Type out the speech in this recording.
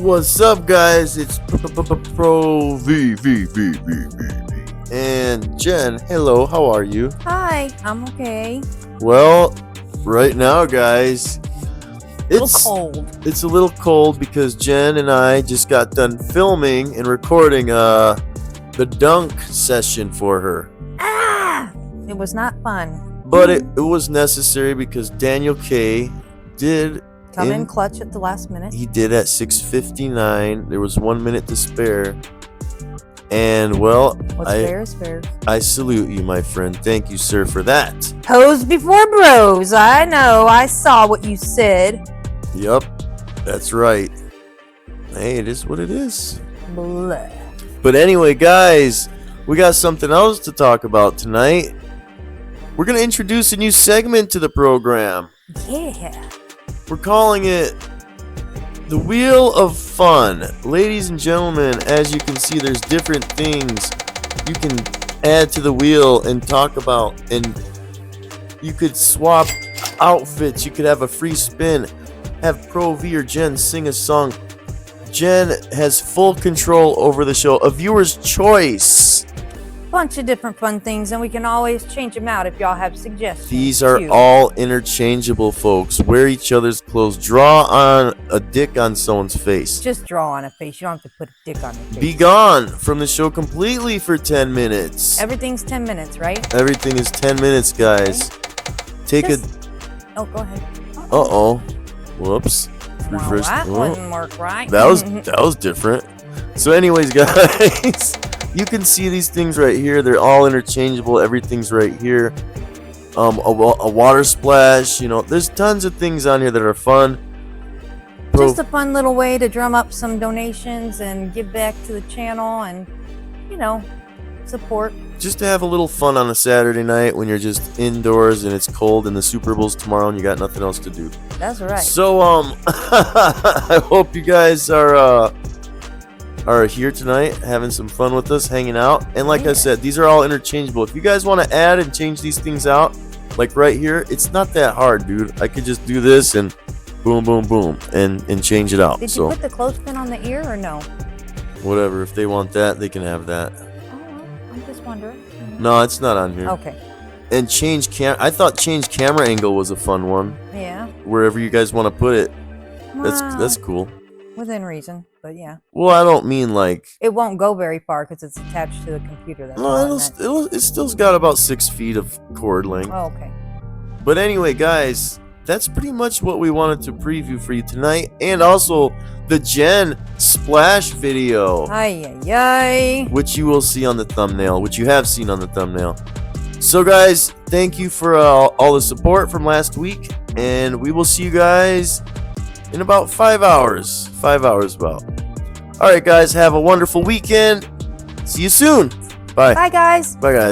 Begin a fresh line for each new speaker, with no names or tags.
What's up, guys? It's Pro V. And Jen, hello, how are you?
Hi, I'm okay.
Well, right now, guys, it's a little cold because Jen and I just got done filming and recording the dunk session for her.
It was not fun.
But it was necessary because Daniel K did
Come in clutch at the last minute.
He did at 6:59. There was 1 minute to spare. And, well,
What's fair is fair.
I salute you, my friend. Thank you, sir, for that.
Pose before bros. I know. I saw what you said.
Yup. That's right. Hey, it is what it is.
Blah.
But anyway, guys, we got something else to talk about tonight. We're going to introduce a new segment to the program.
Yeah.
We're calling it The Wheel of Fun. Ladies and gentlemen, as you can see, there's different things you can add to the wheel and talk about. And you could swap outfits. You could have a free spin. Have Pro V or Jen sing a song. Jen has full control over the show. A viewer's choice.
Bunch of different fun things, and we can always change them out if y'all have suggestions.
These are all interchangeable, folks. Wear each other's clothes. Draw on a dick on someone's face.
Just draw on a face. You don't have to put a dick on your face.
Be gone from the show completely for 10 minutes.
Everything's 10 minutes, right?
Everything is 10 minutes, guys. Take
Oh, go ahead.
Uh-oh. Whoops.
Well,
Reverse.
that wouldn't work right.
That was different. So anyways, guys, you can see these things right here. They're all interchangeable. Everything's right here. A water splash. You know, there's tons of things on here that are fun.
Just a fun little way to drum up some donations and give back to the channel and, you know, support.
Just to have a little fun on a Saturday night when you're just indoors and it's cold and the Super Bowl's tomorrow and you got nothing else to do.
That's right.
So, I hope you guys are here tonight having some fun with us, hanging out. And like I said, these are all interchangeable. If you guys want to add and change these things out, like right here, it's not that hard, dude. I could just do this and boom, boom, boom, and change it out.
Did you put the clothespin on the ear or no?
Whatever. If they want that, they can have that.
I'm just wondering.
No, it's not on here.
Okay.
And I thought change camera angle was a fun one.
Yeah.
Wherever you guys want to put it. That's cool.
Within reason, but yeah.
Well, I don't mean like...
It won't go very far because it's attached to the computer. That's
it still's got about 6 feet of cord length.
Oh, okay.
But anyway, guys, that's pretty much what we wanted to preview for you tonight. And also the Jen splash video. Which you will see on the thumbnail, which you have seen on the thumbnail. So, guys, thank you for all the support from last week. And we will see you guys in about 5 hours. 5 hours about. All right, guys, have a wonderful weekend. See you soon. Bye.
Bye, guys.
Bye, guys.